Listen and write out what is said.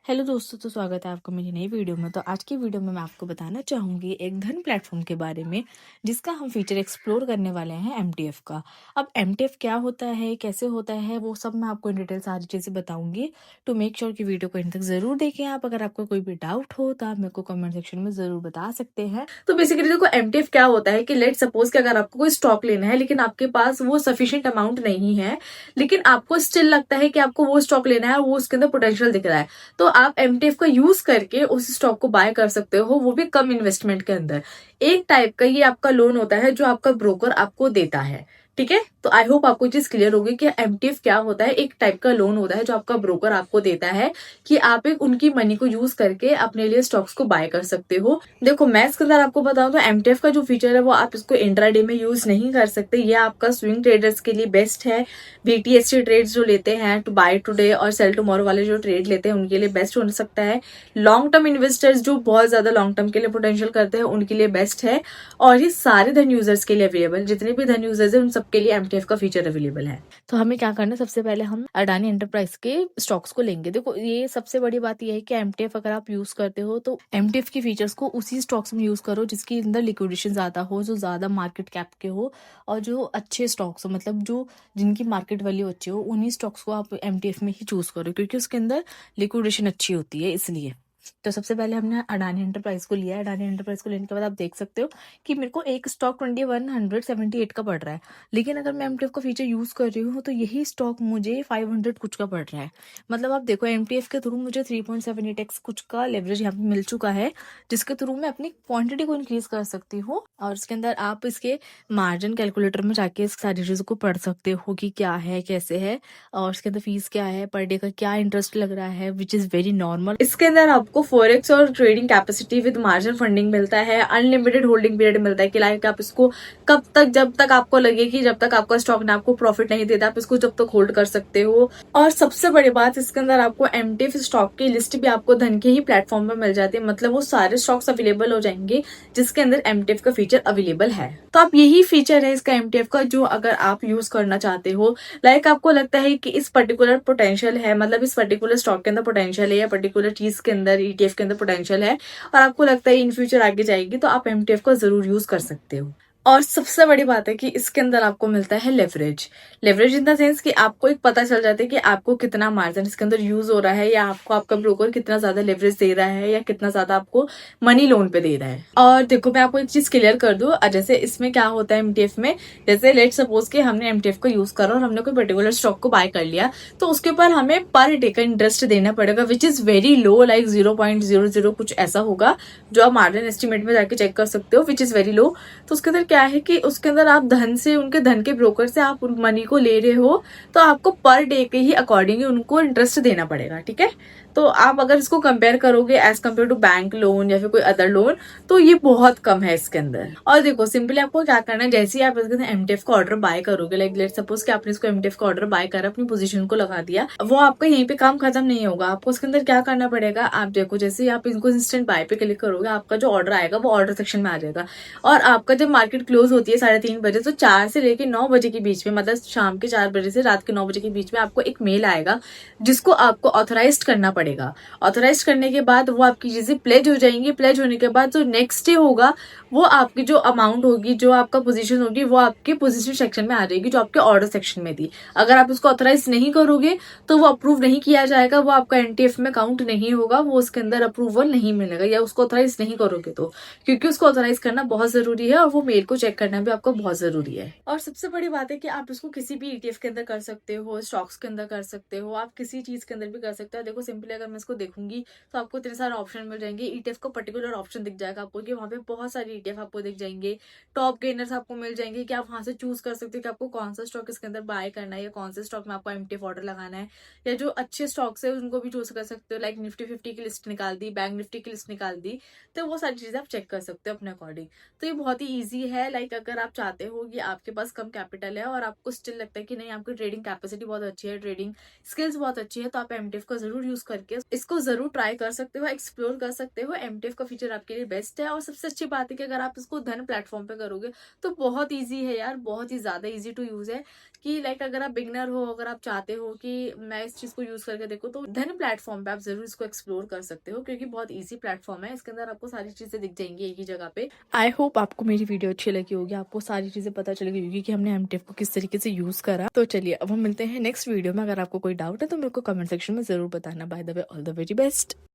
Hello दोस्तों, तो स्वागत है आपका मेरी नई वीडियो में। तो आज की वीडियो में मैं आपको बताना चाहूँगी एक धन प्लेटफॉर्म के बारे में, जिसका हम फीचर एक्सप्लोर करने वाले हैं एमटीएफ का। अब एमटीएफ क्या होता है, कैसे होता है, वो सब मैं आपको इन डिटेल सारी चीज़ें बताऊँगी। तो मेक श्योर कि वीडियो को इन तक ज़रूर देखें आप। अगर आपको कोई भी डाउट हो तो आप मेरे को कमेंट सेक्शन में ज़रूर बता सकते हैं। तो बेसिकली देखो, एमटीएफ क्या होता है कि लेट सपोज कि अगर आपको कोई स्टॉक लेना है लेकिन आपके पास वो सफिशिएंट अमाउंट नहीं है, लेकिन आपको स्टिल लगता है कि आपको वो स्टॉक लेना है, वो उसके अंदर पोटेंशियल दिख रहा है, तो आप एमटीएफ का यूज करके उस स्टॉक को बाय कर सकते हो, वो भी कम इन्वेस्टमेंट के अंदर। एक टाइप का ये आपका लोन होता है जो आपका ब्रोकर आपको देता है। ठीक है, तो आई होप आपको चीज क्लियर होगी कि एमटीएफ क्या होता है। एक टाइप का लोन होता है जो आपका ब्रोकर आपको देता है कि आप एक उनकी मनी को यूज करके अपने लिए स्टॉक्स को बाय कर सकते हो। देखो, मैं इसके अंदर आपको बताऊं तो एमटीएफ का जो फीचर है वो आप इसको इंट्राडे में यूज नहीं कर सकते। ये आपका स्विंग ट्रेडर्स के लिए बेस्ट है। बीटीएससी ट्रेड्स जो लेते हैं, टू बाय टुडे और सेल टुमारो वाले जो ट्रेड लेते हैं, उनके लिए बेस्ट हो सकता है। लॉन्ग टर्म इन्वेस्टर्स जो बहुत ज्यादा लॉन्ग टर्म के लिए पोटेंशियल करते हैं, उनके लिए बेस्ट है। और ये सारे धन यूजर्स के लिए अवेलेबल, जितने भी धन यूजर्स है उन सबके लिए एमटीएफ का फीचर अवेलेबल है। तो हमें क्या करना है, सबसे पहले हम अडानी एंटरप्राइज के स्टॉक्स को लेंगे। देखो, ये सबसे बड़ी बात यह है कि एमटीएफ अगर आप यूज करते हो तो एमटीएफ की फीचर्स को उसी स्टॉक्स में यूज करो जिसके अंदर लिक्विडेशन ज्यादा हो, जो ज्यादा मार्केट कैप के हो और जो अच्छे स्टॉक्स हो, मतलब जो जिनकी मार्केट वैल्यू अच्छी हो, उन्हीं स्टॉक्स को आप एमटीएफ में ही चूज करो, क्योंकि उसके अंदर लिक्विडेशन अच्छी होती है इसलिए। तो सबसे पहले हमने अडानी एंटरप्राइज को लिया है। अडानी एंटरप्राइज को लेने के बाद आप देख सकते हो कि मेरे को एक स्टॉक 2178 का पड़ रहा है, लेकिन अगर मैं एमटीएफ का फीचर यूज कर रही हूँ तो यही स्टॉक मुझे 500 कुछ का पड़ रहा है। मतलब आप देखो, एमटीएफ के थ्रू मुझे 3.78x कुछ का लेवरेज यहाँ पे मिल चुका है, जिसके थ्रू मैं अपनी क्वांटिटी को इंक्रीज कर सकती हूँ। और इसके अंदर आप इसके मार्जिन कैलकुलेटर में जाके इस सारी चीजों को पढ़ सकते हो कि क्या है, कैसे है, और इसके अंदर फीस क्या है, पर डे का क्या इंटरेस्ट लग रहा है, विच इज वेरी नॉर्मल। इसके अंदर आपको फॉरेक्स और trading capacity with margin funding मिलता है, अनलिमिटेड होल्डिंग पीरियड मिलता है कि लाइक आप इसको कब तक, जब तक आपको लगे कि जब तक आपका स्टॉक ने आपको प्रॉफिट नहीं देता, आप इसको जब तक होल्ड कर सकते हो। और सबसे बड़ी बात, इसके अंदर आपको एमटीएफ स्टॉक की लिस्ट भी आपको धन के ही प्लेटफॉर्म पर मिल जाती है। मतलब वो सारे स्टॉक्स अवेलेबल हो जाएंगे जिसके अंदर एमटीएफ का फीचर अवेलेबल है। तो आप यही फीचर है इसका एमटीएफ का, जो अगर आप यूज करना चाहते हो, लाइक आपको लगता है कि इस पर्टिकुलर पोटेंशियल है, मतलब इस पर्टिकुलर स्टॉक के अंदर पोटेंशियल है या पर्टिकुलर चीज के अंदर ईटीएफ के अंदर पोटेंशियल है, और आपको लगता है इन फ्यूचर आगे जाएगी, तो आप एमटीएफ का जरूर यूज कर सकते हो। और सबसे बड़ी बात है कि इसके अंदर आपको मिलता है leverage. Leverage in the sense कि आपको एक पता चल जाता है कि आपको कितना मार्जिन इसके अंदर यूज हो रहा है, या आपको आपका ब्रोकर कितना ज्यादा लेवरेज दे रहा है, या कितना ज्यादा आपको मनी लोन पे दे रहा है। और देखो, मैं आपको एक चीज क्लियर कर दूं, जैसे इसमें क्या होता है एमटीएफ में, जैसे लेट सपोज कि हमने एमटीएफ को यूज करा और हमने कोई पर्टिकुलर स्टॉक को बाय कर लिया, तो उसके ऊपर हमें पर डे का इंटरेस्ट देना पड़ेगा, which is very low, like 0.00 कुछ ऐसा होगा, जो आप मार्जिन एस्टिमेट में जाके चेक कर सकते हो, विच इज वेरी लो। तो उसके अंदर क्या है कि उसके अंदर आप धन से, उनके धन के ब्रोकर से आप मनी को ले रहे हो, तो आपको पर डे के ही अकॉर्डिंग उनको इंटरेस्ट देना पड़ेगा। ठीक है, तो आप अगर इसको कंपेयर करोगे as compare to bank loan या फिर कोई अदर लोन, तो ये बहुत कम है इसके अंदर। और देखो, सिंपली आपको क्या करना है, जैसे ही आप इसके अंदर एमटीएफ का ऑर्डर बाय करोगे, लाइक लेट सपोज कि आपने इसको एमटीएफ का ऑर्डर बाय करा, अपनी पोजीशन को लगा दिया, वो आपका यहीं पे काम खत्म नहीं होगा। आपको उसके अंदर क्या करना पड़ेगा, आप देखो, जैसे ही आप इनको इंस्टेंट बाय पे क्लिक करोगे, आपका जो ऑर्डर आएगा वो ऑर्डर सेक्शन में आ जाएगा। और आपका जब मार्केट क्लोज होती है 3:30 बजे, तो 4 से लेके 9 बजे के बीच में, मतलब शाम के 4 बजे से रात के 9 बजे के बीच में, आपको एक मेल आएगा जिसको आपको ऑथराइज करना पड़ेगा। ऑथराइज करने के बाद वो आपकी चीजें प्लेज हो जाएंगी। प्लेज होने के बाद जो नेक्स्ट डे होगा, वो आपकी जो अमाउंट होगी, जो आपका पोजीशन होगी, वो आपके पोजीशन सेक्शन में आ जाएगी, जो आपके ऑर्डर सेक्शन में थी। अगर आप इसको ऑथराइज नहीं करोगे तो वो अप्रूव नहीं किया जाएगा, वो आपका एनटीएफ में काउंट नहीं होगा, वो उसके अंदर अप्रूवल नहीं मिलेगा, या उसको ऑथराइज नहीं करोगे तो, क्योंकि उसको ऑथराइज करना बहुत जरूरी है और वो मेल को चेक करना भी आपको बहुत जरूरी है। और सबसे बड़ी बात है कि आप इसको किसी भी ईटीएफ के अंदर कर सकते हो, स्टॉक्स के अंदर कर सकते हो, आप किसी चीज के अंदर भी कर सकते हो। देखो, सिंपली अगर मैं इसको देखूंगी तो आपको इतने सारे ऑप्शन मिल जाएंगे। ईटीएफ का पर्टिकुलर ऑप्शन दिख जाएगा आपको कि वहाँ पे बहुत सारी ईटीएफ आपको दिख जाएंगे। टॉप गेनर्स आपको मिल जाएंगे कि आप वहां से चूज कर सकते हो कि आपको कौन सा स्टॉक इसके अंदर बाय करना है, या कौन से स्टॉक में आपको एमटीएफ ऑर्डर लगाना है। या जो अच्छे स्टॉक्स है उनको भी चूज कर सकते हो, लाइक निफ्टी 50 की लिस्ट निकाल दी, बैंक निफ्टी की लिस्ट निकाल दी, तो वो सारी चीजें आप चेक कर सकते हो अपने अकॉर्डिंग। तो ये बहुत ही ईजी है। है लाइक अगर आप चाहते हो कि आपके पास कम कैपिटल है और आपको स्टिल लगता है कि नहीं आपकी ट्रेडिंग कैपेसिटी बहुत अच्छी है, ट्रेडिंग स्किल्स बहुत अच्छी है, तो आप एमटीएफ का जरूर यूज करके इसको जरूर ट्राई कर सकते हो, एक्सप्लोर कर सकते हो। एमटीएफ का फीचर आपके लिए बेस्ट है और सबसे अच्छी बात है कि अगर आप इसको धन प्लेटफॉर्म पे करोगे तो बहुत ईजी है यार, बहुत ही ज्यादा ईजी टू यूज है। कि लाइक अगर आप बिगनर हो, अगर आप चाहते हो कि मैं इस चीज को यूज करके देखो, तो धन प्लेटफॉर्म पे आप जरूर इसको एक्सप्लोर कर सकते हो क्योंकि बहुत इजी प्लेटफॉर्म है। इसके अंदर आपको सारी चीजें दिख जाएंगी एक ही जगह पे। आई होप आपको मेरी वीडियो अच्छी लगी होगी, आपको सारी चीजें पता चली होगी कि हमने एमटीएफ को किस तरीके से यूज करा। तो चलिए अब हम मिलते हैं नेक्स्ट वीडियो में। अगर आपको कोई डाउट है तो मेरे को कमेंट सेक्शन में जरूर बताना। By the way, all the very best.